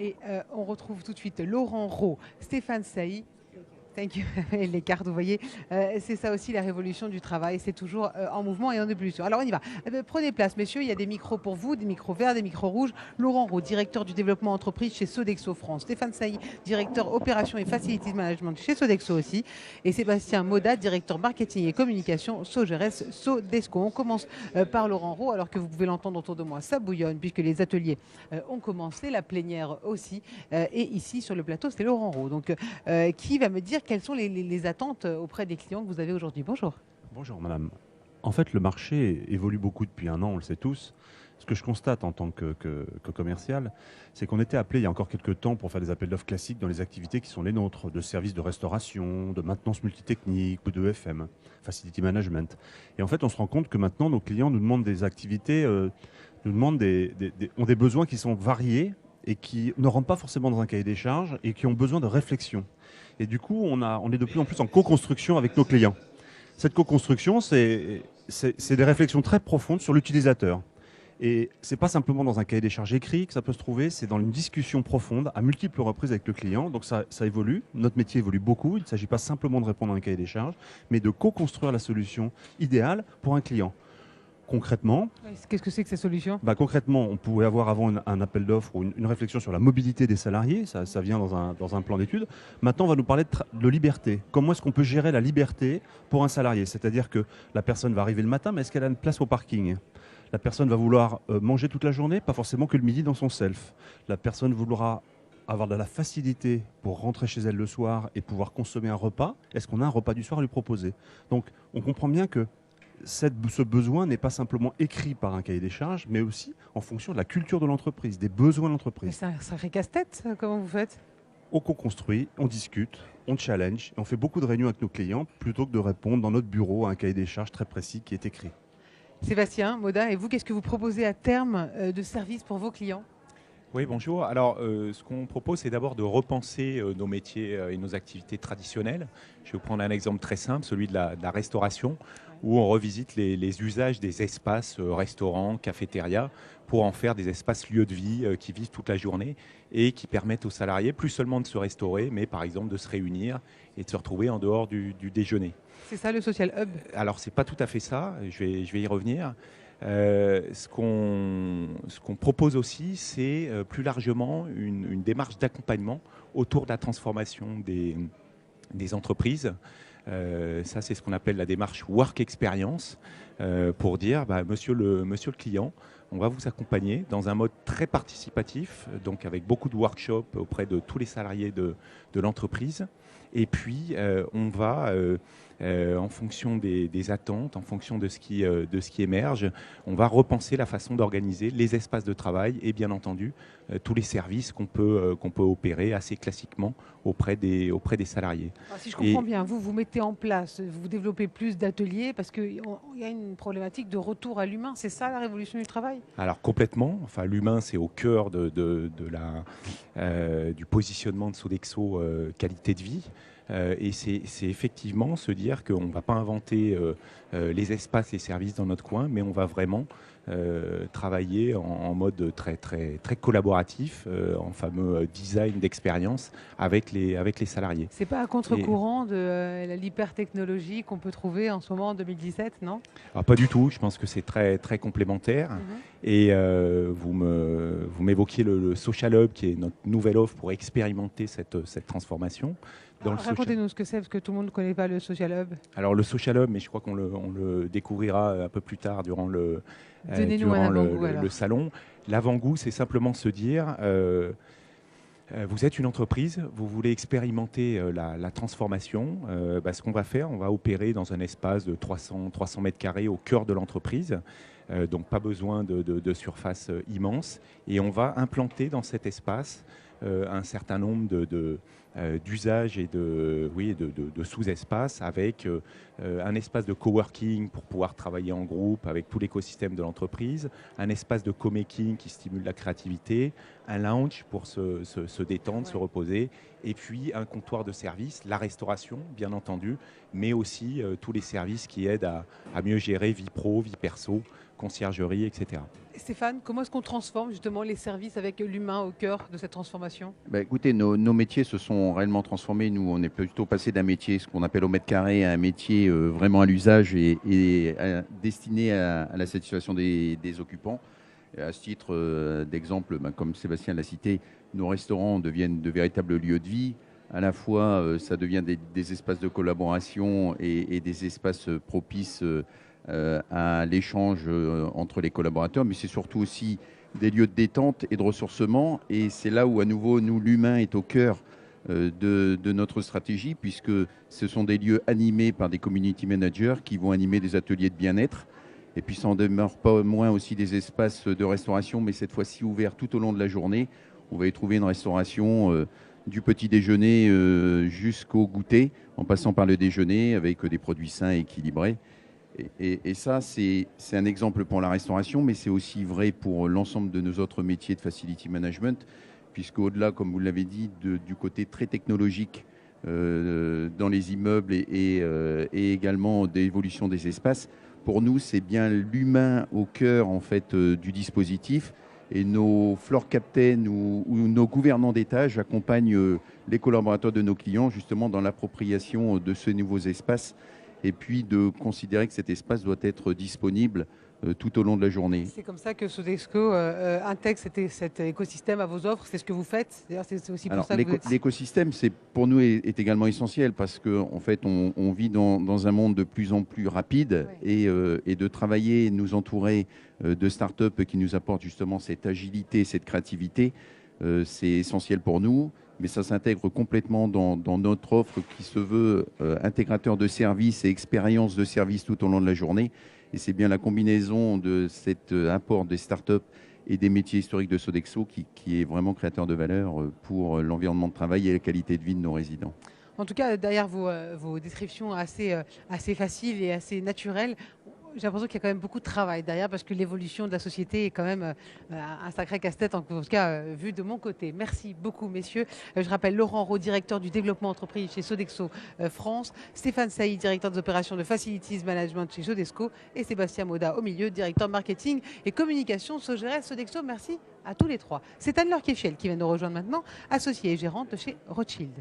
Et on retrouve tout de suite Laurent Roux, Stéphane Sailly. Thank you. Les cartes, vous voyez, c'est ça aussi la révolution du travail, c'est toujours en mouvement et en ébullition. Alors on y va. Prenez place, messieurs, il y a des micros pour vous, des micros verts, des micros rouges. Laurent Roux, directeur du développement entreprise chez Sodexo France. Stéphane Sailly, directeur opération et facility management chez Sodexo aussi. Et Sébastien Moda, directeur marketing et communication Sogeres Sodexo. On commence par Laurent Roux, alors que vous pouvez l'entendre autour de moi, ça bouillonne puisque les ateliers ont commencé, la plénière aussi. Et ici sur le plateau, c'est Laurent Roux. Donc qui va me dire quelles sont les attentes auprès des clients que vous avez aujourd'hui? Bonjour. Bonjour madame. En fait, le marché évolue beaucoup depuis un an, on le sait tous. Ce que je constate en tant que commercial, c'est qu'on était appelé il y a encore quelques temps pour faire des appels d'offres classiques dans les activités qui sont les nôtres, de services de restauration, de maintenance multitechnique ou de FM, Facility Management. Et en fait, on se rend compte que maintenant, nos clients nous demandent des activités, nous demandent ont des besoins qui sont variés et qui ne rentrent pas forcément dans un cahier des charges et qui ont besoin de réflexion. Et du coup, on est de plus en plus en co-construction avec nos clients. Cette co-construction, c'est des réflexions très profondes sur l'utilisateur. Et ce n'est pas simplement dans un cahier des charges écrit que ça peut se trouver, c'est dans une discussion profonde à multiples reprises avec le client. Donc ça évolue, notre métier évolue beaucoup. Il ne s'agit pas simplement de répondre à un cahier des charges, mais de co-construire la solution idéale pour un client. Concrètement, qu'est-ce que c'est que ces solutions? Concrètement, on pouvait avoir avant un appel d'offres ou une réflexion sur la mobilité des salariés, ça vient dans un plan d'études. Maintenant, on va nous parler de liberté. Comment est-ce qu'on peut gérer la liberté pour un salarié? C'est-à-dire que la personne va arriver le matin, mais est-ce qu'elle a une place au parking? La personne va vouloir manger toute la journée, pas forcément que le midi dans son self. La personne voudra avoir de la facilité pour rentrer chez elle le soir et pouvoir consommer un repas. Est-ce qu'on a un repas du soir à lui proposer? Donc, on comprend bien que ce besoin n'est pas simplement écrit par un cahier des charges, mais aussi en fonction de la culture de l'entreprise, des besoins de l'entreprise. C'est un sacré casse-tête, comment vous faites? On co-construit, on discute, on challenge, et on fait beaucoup de réunions avec nos clients plutôt que de répondre dans notre bureau à un cahier des charges très précis qui est écrit. Sébastien Moda, et vous, qu'est-ce que vous proposez à terme de services pour vos clients? Oui, bonjour. Alors, ce qu'on propose, c'est d'abord de repenser nos métiers et nos activités traditionnelles. Je vais vous prendre un exemple très simple, celui de la restauration, où on revisite les usages des espaces restaurants, cafétérias, pour en faire des espaces lieux de vie qui vivent toute la journée et qui permettent aux salariés, plus seulement de se restaurer, mais par exemple de se réunir et de se retrouver en dehors du déjeuner. C'est ça le Social Hub? Alors, c'est pas tout à fait ça, je vais y revenir. Ce qu'on propose aussi, c'est plus largement une démarche d'accompagnement autour de la transformation des entreprises. Ça, c'est ce qu'on appelle la démarche Work Experience, pour dire, monsieur le client, on va vous accompagner dans un mode très participatif, donc avec beaucoup de workshops auprès de tous les salariés de l'entreprise. Et puis, on va, en fonction des attentes, en fonction de ce qui émerge, on va repenser la façon d'organiser les espaces de travail et bien entendu tous les services qu'on peut opérer assez classiquement auprès des salariés. Alors, si je comprends bien, vous mettez en place, vous développez plus d'ateliers parce qu'il y a une problématique de retour à l'humain. C'est ça la révolution du travail? Alors complètement, enfin, l'humain c'est au cœur du positionnement de Sodexo qualité de vie. Et c'est effectivement se dire qu'on ne va pas inventer les espaces, les services dans notre coin, mais on va vraiment travailler en mode très, très, très collaboratif, en fameux design d'expérience avec les salariés. C'est pas à contre-courant de l'hypertechnologie qu'on peut trouver en ce moment en 2017, non? Alors, pas du tout, je pense que c'est très, très complémentaire. Et vous m'évoquiez le Social Hub, qui est notre nouvelle offre pour expérimenter cette transformation. Racontez-nous ce que c'est, parce que tout le monde ne connaît pas le Social Hub. Alors le Social Hub, mais je crois qu'on le découvrira un peu plus tard durant le salon. L'avant-goût, c'est simplement se dire, vous êtes une entreprise, vous voulez expérimenter la transformation. Ce qu'on va faire, on va opérer dans un espace de 300 mètres carrés au cœur de l'entreprise. Donc pas besoin de surface immense. Et on va implanter dans cet espace un certain nombre d'usage et de sous-espace avec un espace de coworking pour pouvoir travailler en groupe avec tout l'écosystème de l'entreprise, un espace de co-making qui stimule la créativité, un lounge pour se détendre, se reposer, et puis un comptoir de service, la restauration bien entendu, mais aussi tous les services qui aident à mieux gérer vie pro, vie perso, conciergerie, etc. Stéphane, comment est-ce qu'on transforme justement les services avec l'humain au cœur de cette transformation? Écoutez, nos métiers se sont réellement transformés. Nous, on est plutôt passé d'un métier, ce qu'on appelle au mètre carré, à un métier vraiment à l'usage et destiné à la satisfaction des occupants. Et à ce titre d'exemple, comme Sébastien l'a cité, nos restaurants deviennent de véritables lieux de vie. À la fois, ça devient des espaces de collaboration et des espaces propices à l'échange entre les collaborateurs, mais c'est surtout aussi des lieux de détente et de ressourcement. Et c'est là où, à nouveau, nous, l'humain est au cœur de notre stratégie, puisque ce sont des lieux animés par des community managers qui vont animer des ateliers de bien-être. Et puis, ça en demeure pas moins aussi des espaces de restauration, mais cette fois-ci ouverts tout au long de la journée. On va y trouver une restauration du petit déjeuner jusqu'au goûter, en passant par le déjeuner avec des produits sains et équilibrés. Et ça, c'est un exemple pour la restauration, mais c'est aussi vrai pour l'ensemble de nos autres métiers de facility management, puisqu'au-delà, comme vous l'avez dit, du côté très technologique dans les immeubles et également d'évolution des espaces, pour nous, c'est bien l'humain au cœur en fait, du dispositif. Et nos floor captains ou nos gouvernants d'étage accompagnent les collaborateurs de nos clients justement dans l'appropriation de ces nouveaux espaces, et puis de considérer que cet espace doit être disponible tout au long de la journée. C'est comme ça que Sodexo intègre cet écosystème à vos offres. C'est ce que vous faites. D'ailleurs, c'est aussi pour ça que vous êtes... L'écosystème, pour nous, est également essentiel parce qu'en fait, on vit dans un monde de plus en plus rapide, et de travailler, nous entourer de start-up qui nous apportent justement cette agilité, cette créativité, c'est essentiel pour nous. Mais ça s'intègre complètement dans notre offre qui se veut intégrateur de services et expérience de service tout au long de la journée. Et c'est bien la combinaison de cet apport des startups et des métiers historiques de Sodexo qui est vraiment créateur de valeur pour l'environnement de travail et la qualité de vie de nos résidents. En tout cas, derrière vos descriptions assez faciles et assez naturelles, j'ai l'impression qu'il y a quand même beaucoup de travail derrière, parce que l'évolution de la société est quand même un sacré casse-tête, en tout cas vu de mon côté. Merci beaucoup, messieurs. Je rappelle Laurent Rault, directeur du développement entreprise chez Sodexo France, Stéphane Sailly, directeur des opérations de Facilities Management chez Sodexo, et Sébastien Moda au milieu, directeur marketing et communication Sogérès Sodexo. Merci à tous les trois. C'est Anne-Laure Kéchiel qui vient nous rejoindre maintenant, associée et gérante chez Rothschild.